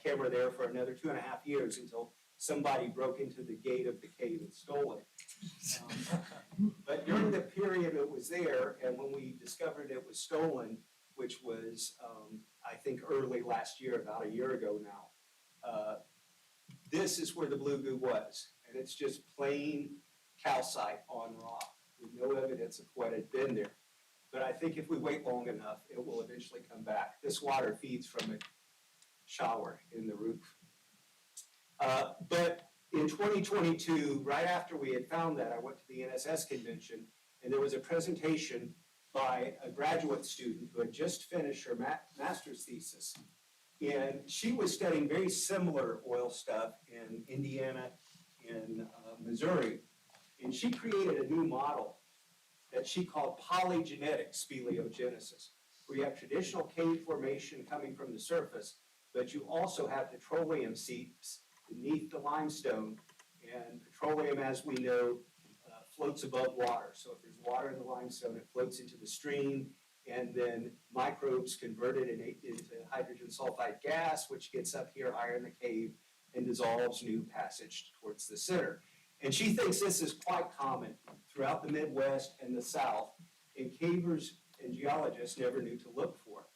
camera there for another 2.5 years until somebody broke into the gate of the cave and stole it. But during the period it was there, and when we discovered it was stolen, which was, I think, think early last year, about a year ago now. This is where the blue goo was, and it's just plain calcite on rock with no evidence of what had been there. But I think if we wait long enough, it will eventually come back. This water feeds from a shower in the roof. But in 2022, right after we had found that, I went to the NSS convention, and there was a presentation by a graduate student who had just finished her master's thesis. And she was studying very similar oil stuff in Indiana, in Missouri. And she created a new model that she called polygenetic speleogenesis, where you have traditional cave formation coming from the surface, but you also have petroleum seeps beneath the limestone. And petroleum, as we know, floats above water. So if there's water in the limestone, it floats into the stream, and then microbes convert it into hydrogen sulfide gas, which gets up here higher in the cave and dissolves new passage towards the center. And she thinks this is quite common throughout the Midwest and the South, and cavers and geologists never knew to look for it.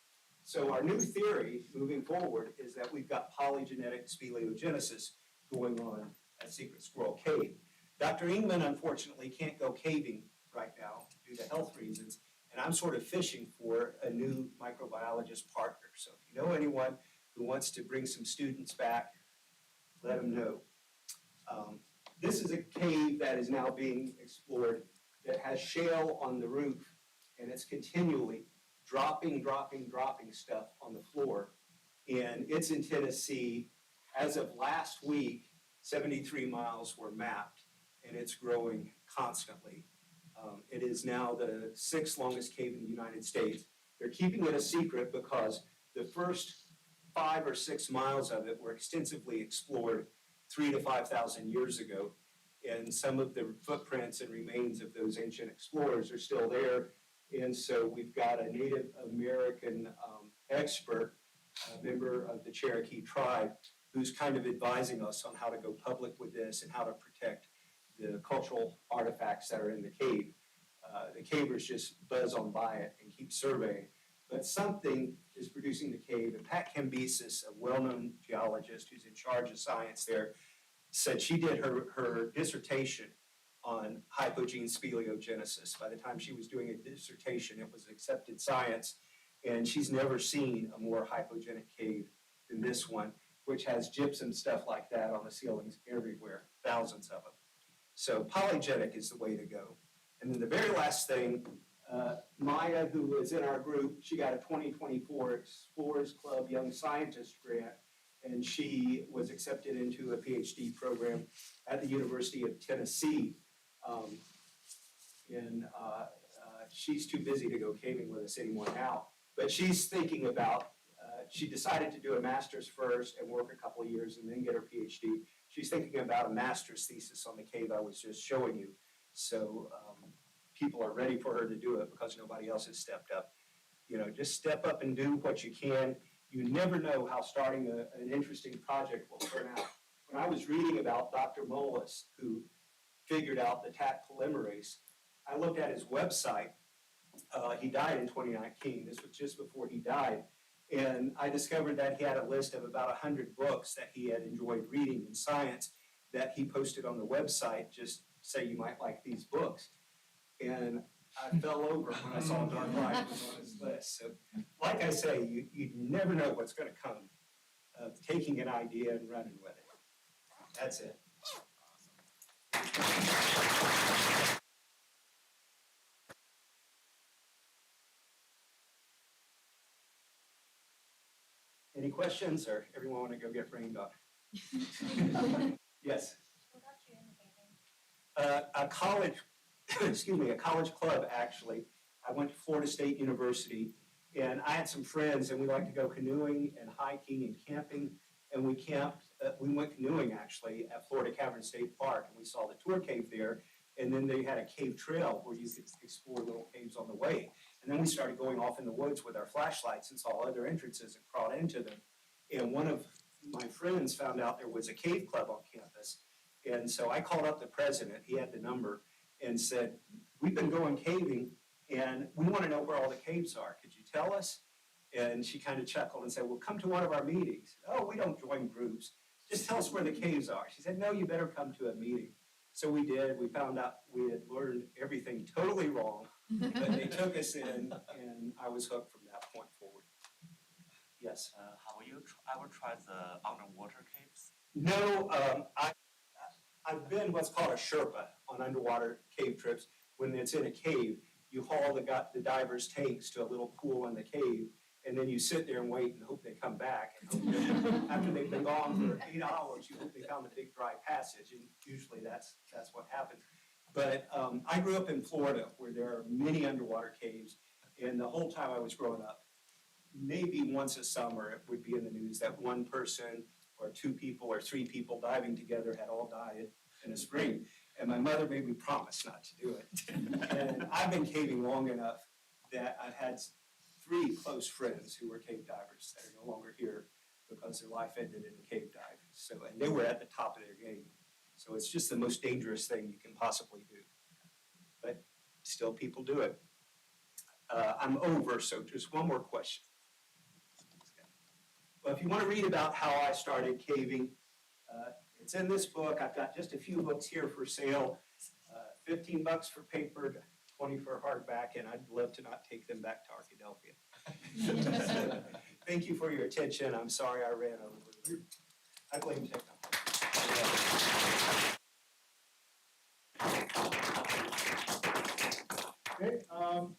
So our new theory moving forward is that we've got polygenetic speleogenesis going on at Secret Squirrel Cave. Dr. Ingman, unfortunately, can't go caving right now due to health reasons, and I'm sort of fishing for a new microbiologist partner. So if you know anyone who wants to bring some students back, let them know. This is a cave that is now being explored that has shale on the roof, and it's continually dropping stuff on the floor. And it's in Tennessee. As of last week, 73 miles were mapped, and it's growing constantly. It is now the 6th longest cave in the United States. They're keeping it a secret because the first 5 or 6 miles of it were extensively explored 3,000 to 5,000 years ago. And some of the footprints and remains of those ancient explorers are still there. And so we've got a Native American expert, a member of the Cherokee tribe, who's kind of advising us on how to go public with this and how to protect the cultural artifacts that are in the cave. The cavers just buzz on by it and keep surveying. But something is producing the cave, and Pat Cambyses, a well-known geologist who's in charge of science there, said she did her dissertation on hypogene speleogenesis. By the time she was doing a dissertation, it was accepted science, and she's never seen a more hypogenic cave than this one, which has gypsum stuff like that on the ceilings everywhere, thousands of them. So polygenic is the way to go. And then the very last thing, Maya, who was in our group, she got a 2024 Explorers Club Young Scientist grant, and she was accepted into a PhD program at the University of Tennessee. She's too busy to go caving with us anymore now, but she's thinking about, she decided to do a master's first and work a couple of years and then get her PhD. She's thinking about a master's thesis on the cave I was just showing you. So people are ready for her to do it because nobody else has stepped up. You know, just step up and do what you can. You never know how starting an interesting project will turn out. When I was reading about Dr. Moelis, who figured out the Taq polymerase, I looked at his website. He died in 2019. This was just before he died. And I discovered that he had a list of about 100 books that he had enjoyed reading in science that he posted on the website, just say you might like these books. And I fell over when I saw Dark Light was on his list. So like I say, you never know what's going to come of taking an idea and running with it. That's it. Any questions, or everyone want to go get rained on? Yes.
What got you into camping?
A college, a college club, actually. I went to Florida State University, and I had some friends, and we like to go canoeing and hiking and camping, and we went canoeing, actually, at Florida Cavern State Park, and we saw the tour cave there, and then they had a cave trail where you could explore little caves on the way. And then we started going off in the woods with our flashlights and saw other entrances and crawled into them. And one of my friends found out there was a cave club on campus. And so I called up the president, he had the number, and said, we've been going caving and we want to know where all the caves are. Could you tell us? And she kind of chuckled and said, well, come to one of our meetings. Oh, we don't join groups. Just tell us where the caves are. She said, no, you better come to a meeting. So we did. We found out we had learned everything totally wrong, but they took us in, and I was hooked from that point forward. Yes.
Have you ever tried the underwater caves?
No, I've been what's called a Sherpa on underwater cave trips. When it's in a cave, you haul the divers' tanks to a little pool in the cave, and then you sit there and wait and hope they come back. And hope that after they've been gone for 8 hours, you hope they found a big dry passage, and usually that's what happens. But I grew up in Florida, where there are many underwater caves, and the whole time I was growing up, maybe once a summer, it would be in the news that one person or 2 people or 3 people diving together had all died in a spring. And my mother made me promise not to do it. And I've been caving long enough that I've had 3 close friends who were cave divers that are no longer here because their life ended in a cave dive. So, and they were at the top of their game. So it's just the most dangerous thing you can possibly do. But still people do it. I'm over, so just one more question. Well, if you want to read about how I started caving, it's in this book. I've got just a few books here for sale. $15 for paper, $20 for hardback, and I'd love to not take them back to Arkadelphia. Thank you for your attention. I'm sorry I ran over. I blame technology.
Okay,